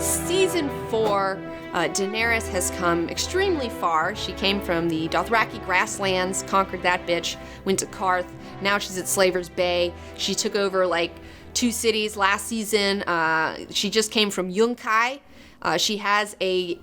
in season 4, Daenerys has come extremely far. She came from the Dothraki grasslands, conquered that bitch, went to Karth. Now she's at Slaver's Bay. She took over like 2 cities last season. She just came from Yunkai. She has a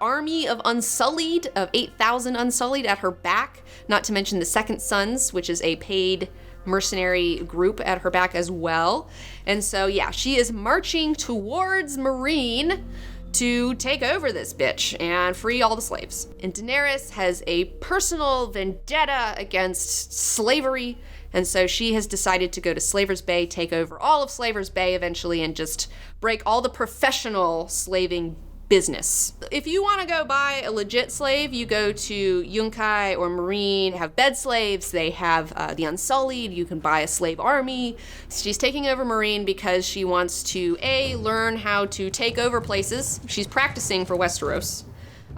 army of Unsullied, of 8,000 Unsullied at her back, not to mention the Second Sons, which is a paid mercenary group at her back as well. And so, yeah, she is marching towards Meereen to take over this bitch and free all the slaves. And Daenerys has a personal vendetta against slavery, and so she has decided to go to Slaver's Bay, take over all of Slaver's Bay eventually, and just break all the professional slaving business. If you want to go buy a legit slave, you go to Yunkai or Meereen, have bed slaves, they have the Unsullied, you can buy a slave army. She's taking over Meereen because she wants to, A, learn how to take over places. She's practicing for Westeros.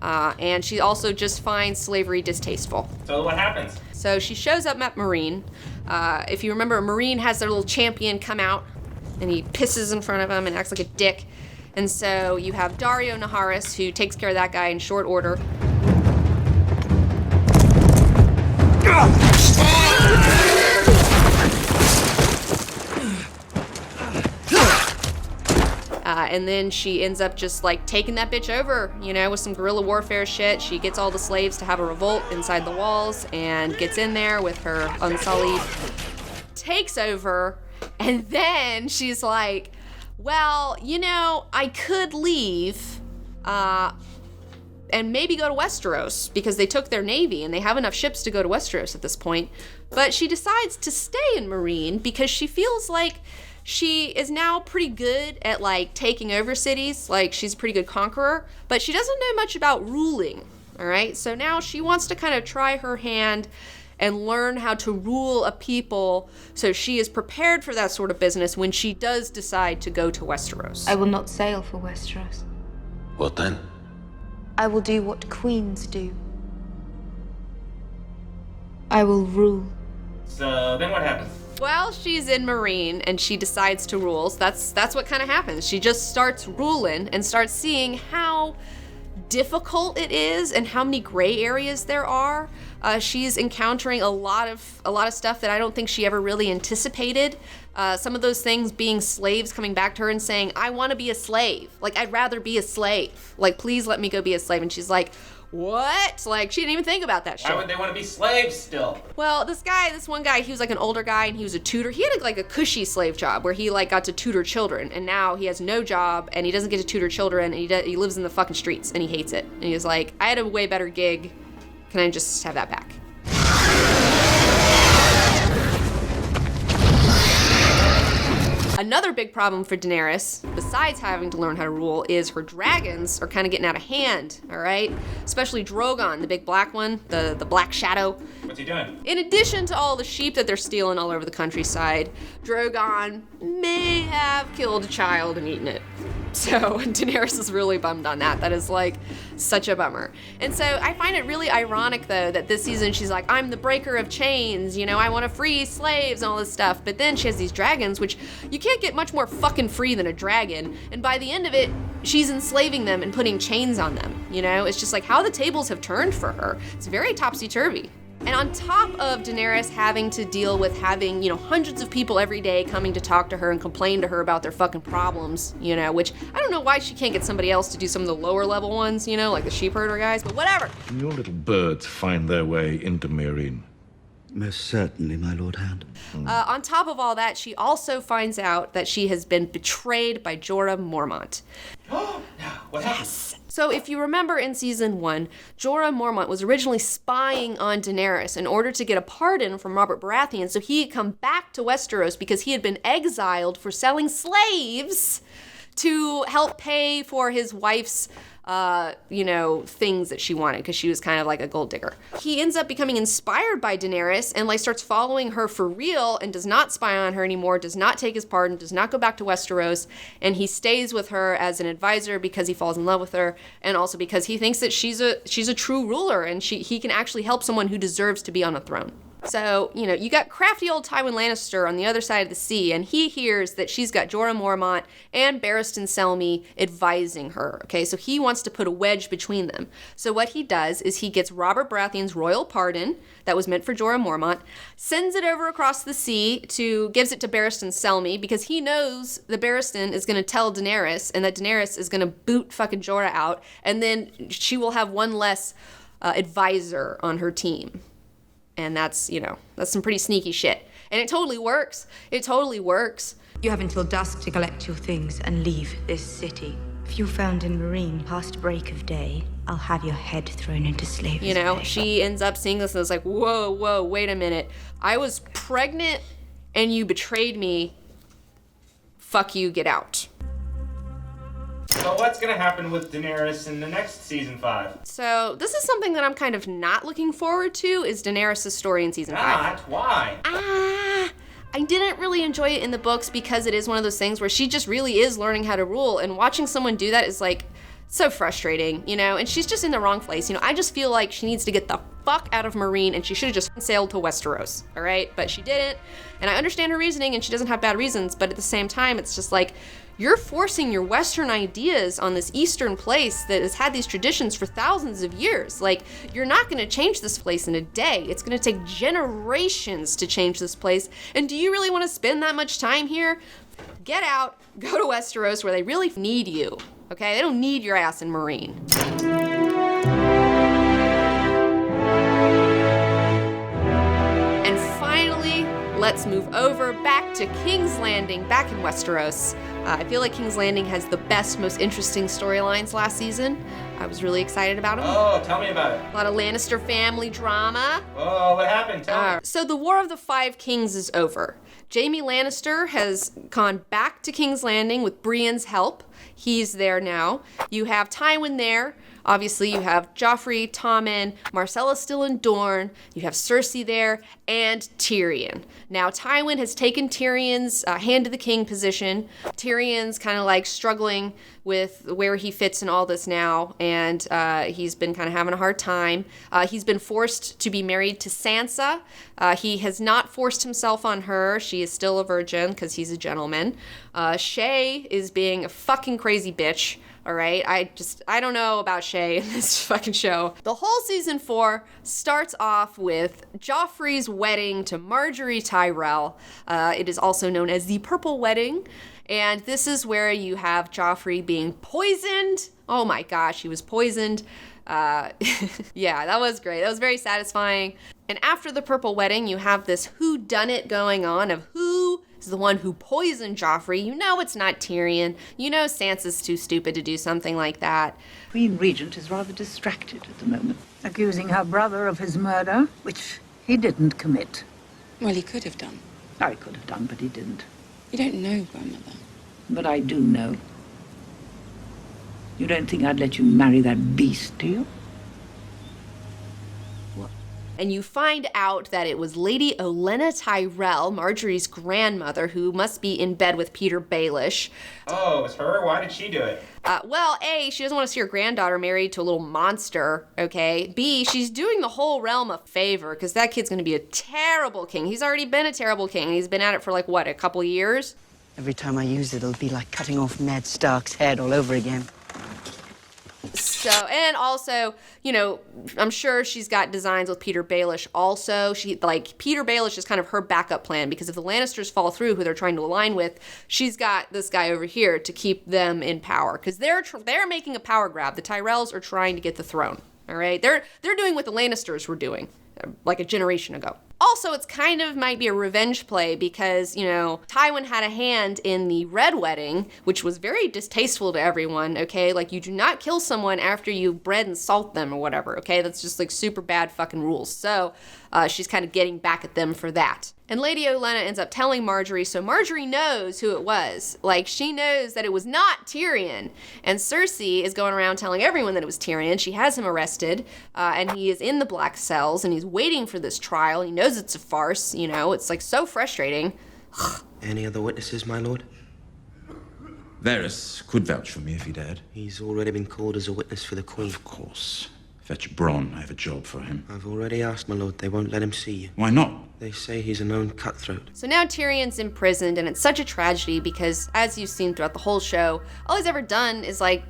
And she also just finds slavery distasteful. So what happens? So she shows up at Meereen. If you remember, Meereen has their little champion come out, and he pisses in front of him and acts like a dick. And so you have Daario Naharis, who takes care of that guy in short order. And then she ends up just like taking that bitch over, you know, with some guerrilla warfare shit. She gets all the slaves to have a revolt inside the walls and gets in there with her Unsullied, takes over, and then she's like, well, you know, I could leave and maybe go to Westeros because they took their navy and they have enough ships to go to Westeros at this point. But she decides to stay in Meereen because she feels like she is now pretty good at like taking over cities. Like she's a pretty good conqueror, but she doesn't know much about ruling. All right. So now she wants to kind of try her hand and learn how to rule a people, so she is prepared for that sort of business when she does decide to go to Westeros. I will not sail for Westeros. What then? I will do what queens do. I will rule. So then what happens? Well, she's in Meereen and she decides to rule. So that's what kind of happens. She just starts ruling and starts seeing how difficult it is and how many gray areas there are. She's encountering a lot of stuff that I don't think she ever really anticipated. Some of those things being slaves coming back to her and saying, I want to be a slave. Like, I'd rather be a slave. Like, please let me go be a slave. And she's like, what? Like, she didn't even think about that shit. Why would they want to be slaves still? Well, this one guy, he was like an older guy and he was a tutor. He had like a cushy slave job where he like got to tutor children, and now he has no job and he doesn't get to tutor children, and he lives in the fucking streets and he hates it. And he was like, I had a way better gig. Can I just have that back? Another big problem for Daenerys, besides having to learn how to rule, is her dragons are kind of getting out of hand, all right? Especially Drogon, the big black one, the Black Shadow. What's he doing? In addition to all the sheep that they're stealing all over the countryside, Drogon may have killed a child and eaten it. So Daenerys is really bummed on that. That is like such a bummer. And so I find it really ironic though that this season she's like, I'm the breaker of chains, you know, I want to free slaves and all this stuff. But then she has these dragons, which you can't get much more fucking free than a dragon. And by the end of it, she's enslaving them and putting chains on them. You know, it's just like how the tables have turned for her. It's very topsy-turvy. And on top of Daenerys having to deal with having, you know, hundreds of people every day coming to talk to her and complain to her about their fucking problems, you know, which I don't know why she can't get somebody else to do some of the lower level ones, you know, like the sheep herder guys, but whatever. Can your little birds find their way into Meereen? Most certainly, my Lord Hound. On top of all that, she also finds out that she has been betrayed by Jorah Mormont. What happens? So if you remember in season 1, Jorah Mormont was originally spying on Daenerys in order to get a pardon from Robert Baratheon so he could come back to Westeros because he had been exiled for selling slaves to help pay for his wife's you know, things that she wanted because she was kind of like a gold digger. He ends up becoming inspired by Daenerys and like starts following her for real and does not spy on her anymore, does not take his pardon, does not go back to Westeros, and he stays with her as an advisor because he falls in love with her and also because he thinks that she's a true ruler and he can actually help someone who deserves to be on a throne. So, you got crafty old Tywin Lannister on the other side of the sea, and he hears that she's got Jorah Mormont and Barristan Selmy advising her, okay? So he wants to put a wedge between them. So what he does is he gets Robert Baratheon's royal pardon that was meant for Jorah Mormont, sends it over across the sea gives it to Barristan Selmy, because he knows that Barristan is going to tell Daenerys, and that Daenerys is going to boot fucking Jorah out, and then she will have one less advisor on her team. And that's some pretty sneaky shit. And it totally works. It totally works. You have until dusk to collect your things and leave this city. If you're found in Marine past break of day, I'll have your head thrown into slavery. She ends up seeing this and is like, whoa, wait a minute. I was pregnant and you betrayed me. Fuck you, get out. So what's gonna happen with Daenerys in the next season 5? So this is something that I'm kind of not looking forward to, is Daenerys' story in season 5. Not? Why? I didn't really enjoy it in the books because it is one of those things where she just really is learning how to rule, and watching someone do that is like so frustrating, and she's just in the wrong place. I just feel like she needs to get the fuck out of Marine, and she should have just sailed to Westeros, all right? But she didn't, and I understand her reasoning, and she doesn't have bad reasons, but at the same time, it's just like, you're forcing your Western ideas on this Eastern place that has had these traditions for thousands of years. Like, you're not going to change this place in a day. It's going to take generations to change this place. And do you really want to spend that much time here? Get out, go to Westeros where they really need you, okay? They don't need your ass in Marine. And finally, let's move over back to King's Landing, back in Westeros. I feel like King's Landing has the best, most interesting storylines last season. I was really excited about them. Oh, tell me about it. A lot of Lannister family drama. Oh, what happened? Tell me. So the War of the Five Kings is over. Jaime Lannister has gone back to King's Landing with Brienne's help. He's there now. You have Tywin there. Obviously, you have Joffrey, Tommen, Marcella's still in Dorne. You have Cersei there, and Tyrion. Now, Tywin has taken Tyrion's hand to the king position. Tyrion's kind of like struggling with where he fits in all this now, and he's been kind of having a hard time. He's been forced to be married to Sansa. He has not forced himself on her. She is still a virgin because he's a gentleman. Shay is being a fucking crazy bitch. All right, I don't know about Shay in this fucking show. The whole season 4 starts off with Joffrey's wedding to Margaery Tyrell. It is also known as the Purple Wedding. And this is where you have Joffrey being poisoned. Oh my gosh, he was poisoned. Yeah, that was great. That was very satisfying. And after the Purple Wedding, you have this whodunit going on of who is the one who poisoned Joffrey. You know it's not Tyrion. You know Sansa's too stupid to do something like that. Queen Regent is rather distracted at the moment, accusing her brother of his murder, which he didn't commit. Well, he could have done. Oh, he could have done, but he didn't. You don't know, Grandmother. But I do know. You don't think I'd let you marry that beast, do you? And you find out that it was Lady Olenna Tyrell, Marjorie's grandmother, who must be in bed with Peter Baelish. Oh, it was her? Why did she do it? Well, A, she doesn't want to see her granddaughter married to a little monster, okay? B, she's doing the whole realm a favor, because that kid's going to be a terrible king. He's already been a terrible king. He's been at it for, like, what, a couple years? Every time I use it, it'll be like cutting off Ned Stark's head all over again. So, and also, I'm sure she's got designs with Peter Baelish also. Peter Baelish is kind of her backup plan, because if the Lannisters fall through, who they're trying to align with, she's got this guy over here to keep them in power, because they're making a power grab. The Tyrells are trying to get the throne, all right? They're doing what the Lannisters were doing, like a generation ago. Also, it's kind of might be a revenge play because, Tywin had a hand in the Red Wedding, which was very distasteful to everyone, okay? Like, you do not kill someone after you bread and salt them or whatever, okay? That's just, like, super bad fucking rules. So, she's kind of getting back at them for that. And Lady Olenna ends up telling Margaery, so Margaery knows who it was. Like, she knows that it was not Tyrion. And Cersei is going around telling everyone that it was Tyrion. She has him arrested, and he is in the black cells, and he's waiting for this trial. He knows it's a farce, It's, like, so frustrating. Any other witnesses, my lord? Varys could vouch for me if he dared. He's already been called as a witness for the Queen. Of course. Fetch Bronn. I have a job for him. I've already asked, my lord. They won't let him see you. Why not? They say he's a known cutthroat. So now Tyrion's imprisoned, and it's such a tragedy because, as you've seen throughout the whole show, all he's ever done is, like,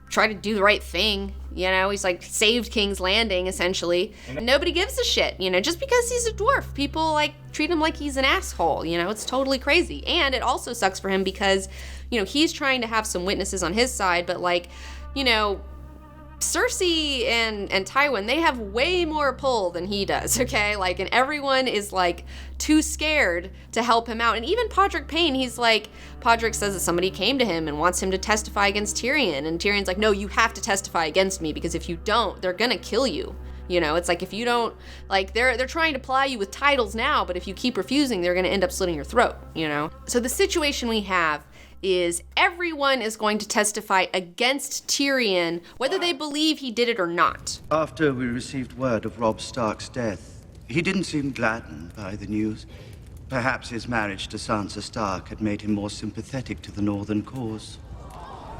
try to do the right thing. You know, he's, like, saved King's Landing, essentially. And nobody gives a shit, you know, just because he's a dwarf. People, like, treat him like he's an asshole, you know? It's totally crazy. And it also sucks for him because, you know, he's trying to have some witnesses on his side, but, like, you know, Cersei and Tywin, they have way more pull than he does, okay? Like, and everyone is, like, too scared to help him out. And even Podrick Payne, he's like, Podrick says that somebody came to him and wants him to testify against Tyrion. And Tyrion's like, no, you have to testify against me because if you don't, they're gonna kill you. You know, it's like if you don't, like, they're trying to ply you with titles now, but if you keep refusing, they're gonna end up slitting your throat, you know? So the situation we have is everyone is going to testify against Tyrion, whether they believe he did it or not. After we received word of Robb Stark's death, he didn't seem gladdened by the news. Perhaps his marriage to Sansa Stark had made him more sympathetic to the Northern cause.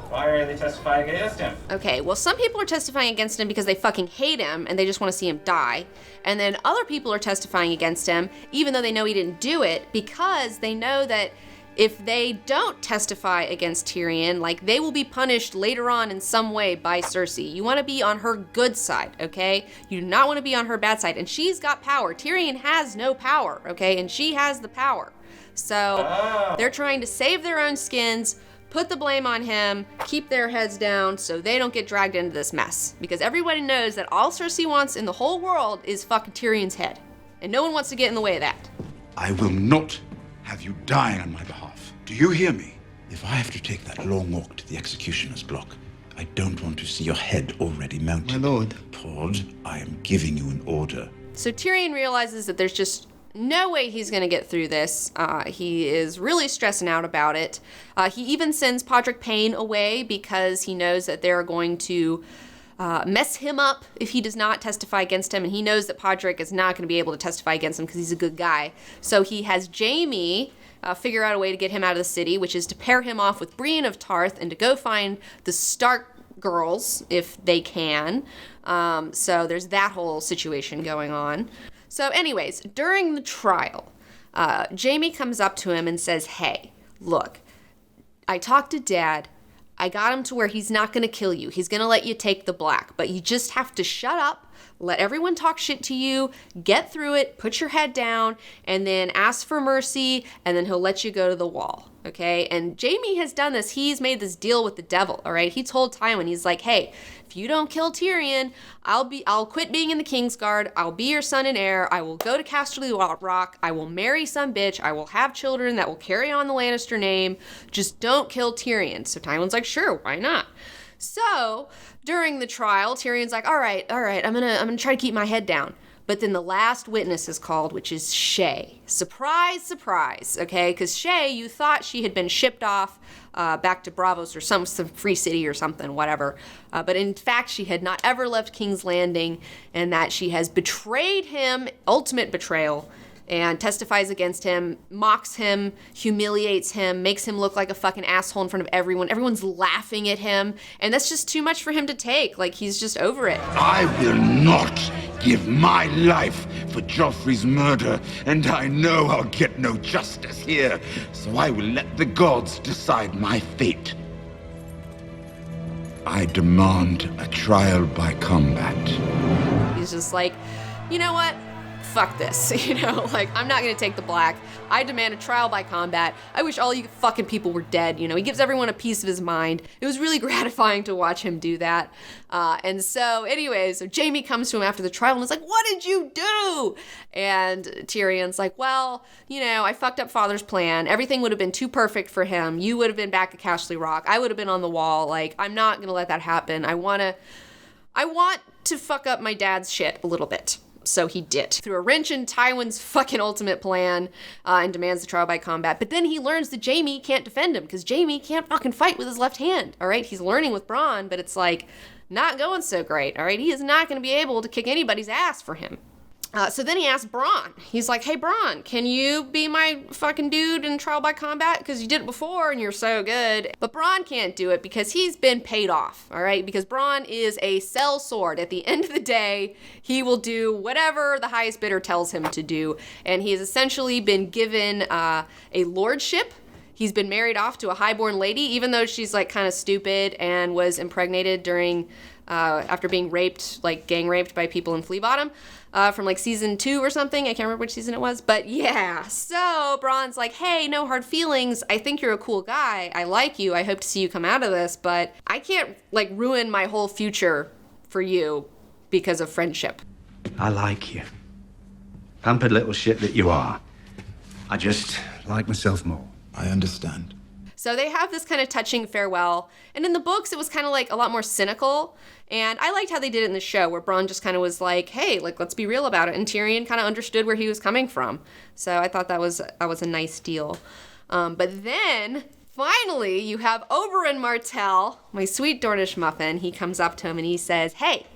Why are they testifying against him? Okay, well, some people are testifying against him because they fucking hate him and they just want to see him die. And then other people are testifying against him, even though they know he didn't do it, because they know that if they don't testify against Tyrion, like, they will be punished later on in some way by Cersei. You want to be on her good side, okay? You do not want to be on her bad side. And she's got power. Tyrion has no power, okay? And she has the power. So they're trying to save their own skins, put the blame on him, keep their heads down so they don't get dragged into this mess. Because everybody knows that all Cersei wants in the whole world is fucking Tyrion's head. And no one wants to get in the way of that. I will not have you dying on my behalf. Do you hear me? If I have to take that long walk to the executioner's block, I don't want to see your head already mounted. My lord. Pod, I am giving you an order. So Tyrion realizes that there's just no way he's going to get through this. He is really stressing out about it. He even sends Podrick Payne away because he knows that they're going to mess him up if he does not testify against him, and he knows that Podrick is not going to be able to testify against him because he's a good guy. So he has Jaime figure out a way to get him out of the city, which is to pair him off with Brienne of Tarth and to go find the Stark girls if they can. So there's that whole situation going on. So anyways, during the trial, Jaime comes up to him and says, hey, look, I talked to Dad. I got him to where he's not going to kill you. He's going to let you take the black, but you just have to shut up, let everyone talk shit to you, get through it, put your head down, and then ask for mercy, and then he'll let you go to the wall, okay? And Jaime has done this. He's made this deal with the devil, all right? He told Tywin, he's like, hey, if you don't kill Tyrion, I'll quit being in the Kingsguard. I'll be your son and heir. I will go to Casterly Rock. I will marry some bitch. I will have children that will carry on the Lannister name. Just don't kill Tyrion. So Tywin's like, sure, why not? So during the trial, Tyrion's like, all right, I'm gonna try to keep my head down. But then the last witness is called, which is Shae. Surprise, surprise, okay? Because Shae, you thought she had been shipped off back to Braavos or some free city or something, whatever. But in fact, she had not ever left King's Landing, and that she has betrayed him, ultimate betrayal, and testifies against him, mocks him, humiliates him, makes him look like a fucking asshole in front of everyone. Everyone's laughing at him, and that's just too much for him to take. Like, he's just over it. I will not give my life for Joffrey's murder, and I know I'll get no justice here, so I will let the gods decide my fate. I demand a trial by combat. He's just like, you know what? Fuck this, you know, like, I'm not gonna take the black. I demand a trial by combat. I wish all you fucking people were dead, you know. He gives everyone a piece of his mind. It was really gratifying to watch him do that. And so anyways, so Jaime comes to him after the trial and is like, what did you do? And Tyrion's like, well, you know, I fucked up Father's plan. Everything would have been too perfect for him. You would have been back at Casterly Rock. I would have been on the wall. Like, I'm not gonna let that happen. I want to fuck up my dad's shit a little bit. So he did. Threw a wrench in Tywin's fucking ultimate plan and demands the trial by combat. But then he learns that Jaime can't defend him because Jaime can't fucking fight with his left hand, all right? He's learning with Bronn, but it's like not going so great, all right? He is not going to be able to kick anybody's ass for him. So then he asks Bronn. He's like, hey, Bronn, can you be my fucking dude in trial by combat? Because you did it before and you're so good. But Bronn can't do it because he's been paid off, all right? Because Bronn is a sellsword. At the end of the day, he will do whatever the highest bidder tells him to do. And he has essentially been given a lordship. He's been married off to a highborn lady, even though she's like kind of stupid and was impregnated during, after being raped, like gang raped by people in Flea Bottom. From like season 2 or something. I can't remember which season it was, but yeah. So Bronn's like, hey, no hard feelings. I think you're a cool guy. I like you. I hope to see you come out of this, but I can't like ruin my whole future for you because of friendship. I like you. Pampered little shit that you are. I just like myself more. I understand. So they have this kind of touching farewell. And in the books, it was kind of like a lot more cynical. And I liked how they did it in the show, where Bronn just kind of was like, hey, like, let's be real about it. And Tyrion kind of understood where he was coming from. So I thought that was a nice deal. But then, finally, you have Oberyn Martell, my sweet Dornish muffin. He comes up to him and he says, hey,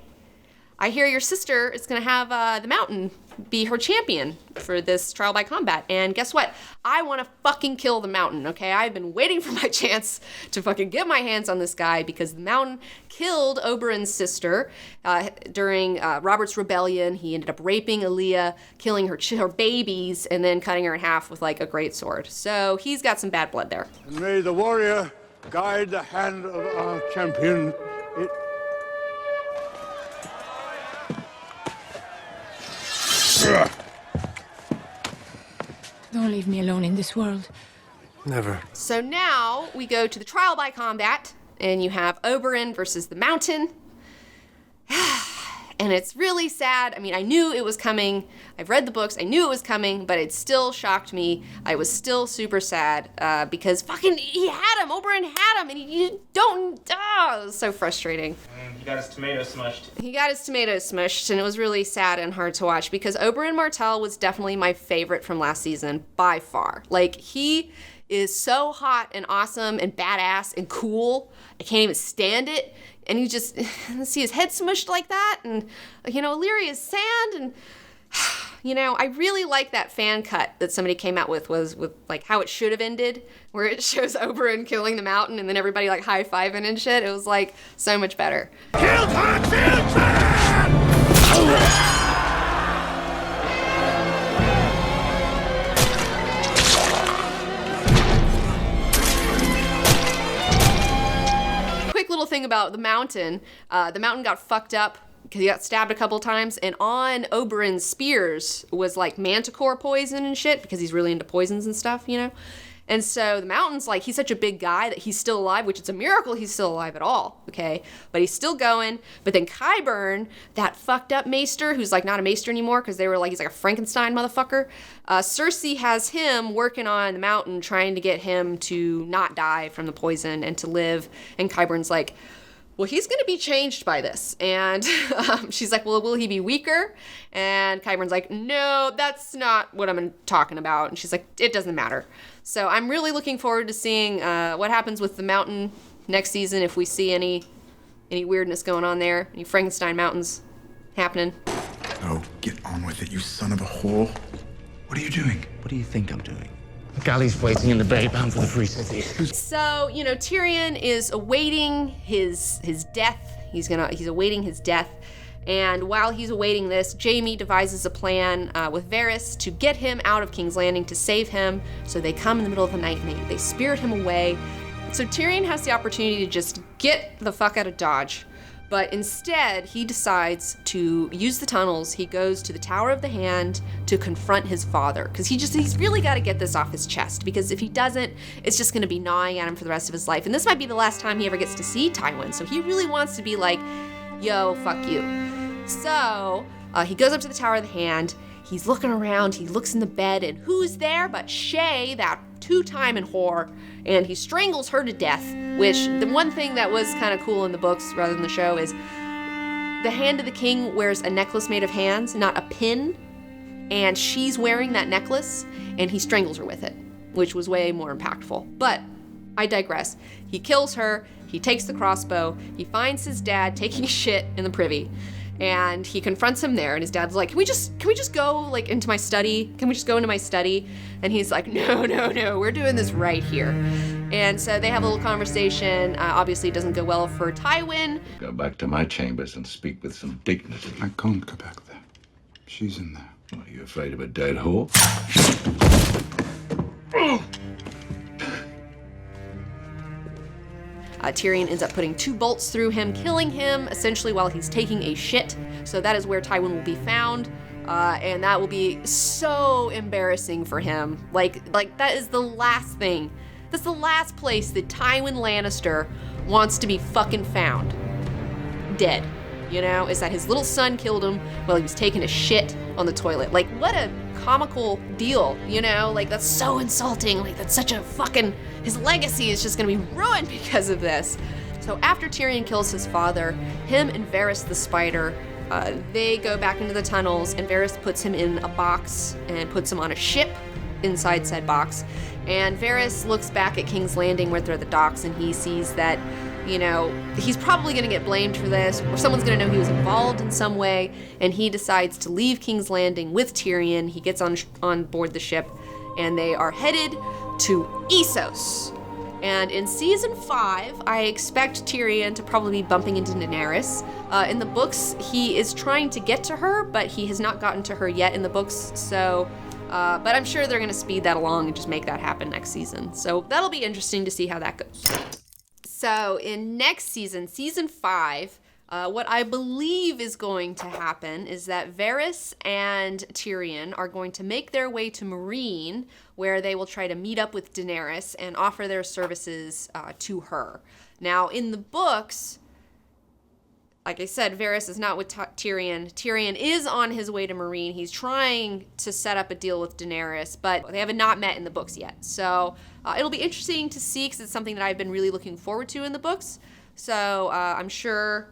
I hear your sister is going to have the Mountain be her champion for this trial by combat. And guess what? I want to fucking kill the Mountain, okay? I've been waiting for my chance to fucking get my hands on this guy because the Mountain killed Oberyn's sister during Robert's Rebellion. He ended up raping Aaliyah, killing her babies, and then cutting her in half with like a great sword. So he's got some bad blood there. And may the warrior guide the hand of our champion. Don't leave me alone in this world. Never. So now we go to the trial by combat, and you have Oberyn versus the Mountain. And it's really sad. I mean, I knew it was coming. I've read the books. I knew it was coming, but it still shocked me. I was still super sad because fucking he had him. Oberyn had him, and you don't. Oh, it was so frustrating. He got his tomato smushed. He got his tomato smushed, and it was really sad and hard to watch because Oberyn Martell was definitely my favorite from last season by far. Like, he is so hot and awesome and badass and cool. I can't even stand it. And you just see his head smushed like that, and you know, Illyria's sand, and you know, I really like that fan cut that somebody came out with like how it should have ended, where it shows Oberyn killing the Mountain and then everybody like high-fiving and shit. It was like so much better. Kill my children! Little thing about the Mountain got fucked up because he got stabbed a couple times, and on Oberyn's spears was like manticore poison and shit because he's really into poisons and stuff, you know. And so the Mountain's like, he's such a big guy that he's still alive, which it's a miracle he's still alive at all, okay? But he's still going. But then Qyburn, that fucked up maester, who's like not a maester anymore because they were like, he's like a Frankenstein motherfucker. Cersei has him working on the Mountain, trying to get him to not die from the poison and to live. And Qyburn's like, well, he's going to be changed by this. And she's like, well, will he be weaker? And Qyburn's like, no, that's not what I'm talking about. And she's like, it doesn't matter. So I'm really looking forward to seeing what happens with the Mountain next season, if we see any weirdness going on there, any Frankenstein mountains happening. Oh, get on with it, you son of a whore. What are you doing? What do you think I'm doing? The galley's waiting in the bay bound for the Free City. So, you know, Tyrion is awaiting his death. He's awaiting his death. And while he's awaiting this, Jaime devises a plan with Varys to get him out of King's Landing, to save him. So they come in the middle of the night and they spirit him away. So Tyrion has the opportunity to just get the fuck out of Dodge. But instead, he decides to use the tunnels. He goes to the Tower of the Hand to confront his father. Because he's really got to get this off his chest. Because if he doesn't, it's just going to be gnawing at him for the rest of his life. And this might be the last time he ever gets to see Tywin. So he really wants to be like, yo, fuck you. So he goes up to the Tower of the Hand. He's looking around. He looks in the bed. And who's there but Shae, that two-timing whore, and he strangles her to death, which the one thing that was kind of cool in the books rather than the show is the Hand of the King wears a necklace made of hands, not a pin, and she's wearing that necklace, and he strangles her with it, which was way more impactful. But I digress. He kills her, he takes the crossbow, he finds his dad taking a shit in the privy, And he confronts him there, and his dad's like, can we just go like into my study? Can we just go into my study? And he's like, no, we're doing this right here. And so they have a little conversation. Obviously it doesn't go well for Tywin. Go back to my chambers and speak with some dignity. I can't go back there. She's in there. Are you afraid of a dead whore? Tyrion ends up putting 2 bolts through him, killing him essentially while he's taking a shit. So that is where Tywin will be found. And that will be so embarrassing for him. Like that is the last thing. That's the last place that Tywin Lannister wants to be fucking found. Dead. You know, is that his little son killed him while he was taking a shit on the toilet. Like, what a comical deal, you know? Like, that's so insulting. Like, that's such a fucking... His legacy is just gonna be ruined because of this. So after Tyrion kills his father, him and Varys the Spider, they go back into the tunnels, and Varys puts him in a box and puts him on a ship inside said box. And Varys looks back at King's Landing where they're the docks, and he sees that, you know, he's probably gonna get blamed for this, or someone's gonna know he was involved in some way, and he decides to leave King's Landing with Tyrion. He gets on board the ship, and they are headed to Essos. And in season 5, I expect Tyrion to probably be bumping into Daenerys. In the books, he is trying to get to her, but he has not gotten to her yet in the books, so... but I'm sure they're gonna speed that along and just make that happen next season. So that'll be interesting to see how that goes. So in next season, season 5, what I believe is going to happen is that Varys and Tyrion are going to make their way to Meereen, where they will try to meet up with Daenerys and offer their services to her. Now, in the books, like I said, Varys is not with Tyrion. Tyrion is on his way to Meereen. He's trying to set up a deal with Daenerys, but they have not met in the books yet. So it'll be interesting to see, because it's something that I've been really looking forward to in the books. So I'm sure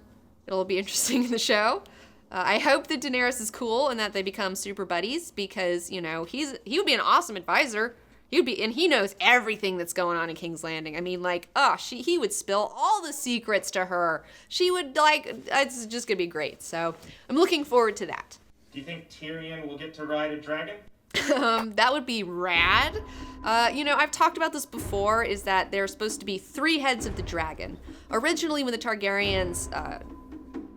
it'll be interesting in the show. I hope that Daenerys is cool and that they become super buddies, because, you know, he would be an awesome advisor. And he knows everything that's going on in King's Landing. I mean, like, he would spill all the secrets to her. She would, like, it's just gonna be great. So I'm looking forward to that. Do you think Tyrion will get to ride a dragon? That would be rad. You know, I've talked about this before, is that there's supposed to be 3 heads of the dragon. Originally, when the Targaryens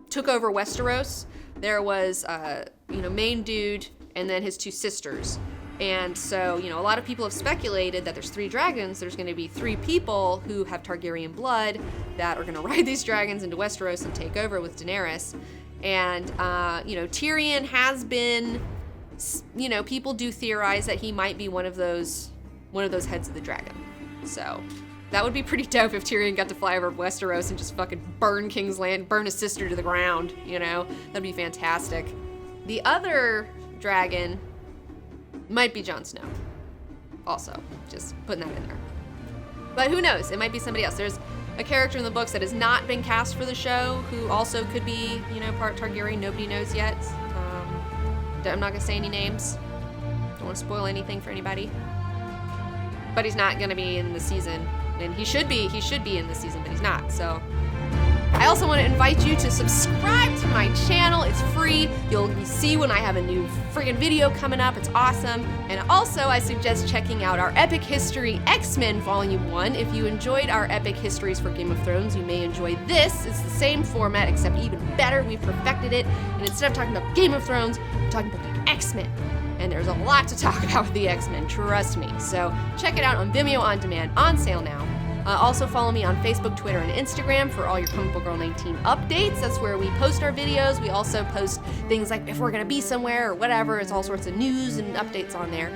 took over Westeros, there was, you know, main dude and then his 2 sisters. And so, you know, a lot of people have speculated that there's 3 dragons. There's going to be 3 people who have Targaryen blood that are going to ride these dragons into Westeros and take over with Daenerys. And, you know, Tyrion has been, you know, people do theorize that he might be one of those heads of the dragon. So that would be pretty dope if Tyrion got to fly over Westeros and just fucking burn King's Land, burn his sister to the ground, you know? That'd be fantastic. The other dragon might be Jon Snow. Also, just putting that in there. But who knows? It might be somebody else. There's a character in the books that has not been cast for the show who also could be, you know, part Targaryen. Nobody knows yet. I'm not gonna say any names. Don't want to spoil anything for anybody. But he's not gonna be in the season. And he should be in the season, but he's not. So I also want to invite you to subscribe to my channel. It's free. You'll see when I have a new friggin' video coming up. It's awesome. And also, I suggest checking out our Epic History X-Men Volume 1. If you enjoyed our Epic Histories for Game of Thrones, you may enjoy this. It's the same format, except even better. We've perfected it. And instead of talking about Game of Thrones, we're talking about the X-Men. And there's a lot to talk about with the X-Men, trust me. So check it out on Vimeo On Demand, on sale now. Also follow me on Facebook, Twitter, and Instagram for all your Comic Book Girl 19 updates. That's where we post our videos. We also post things like if we're gonna be somewhere or whatever. It's all sorts of news and updates on there.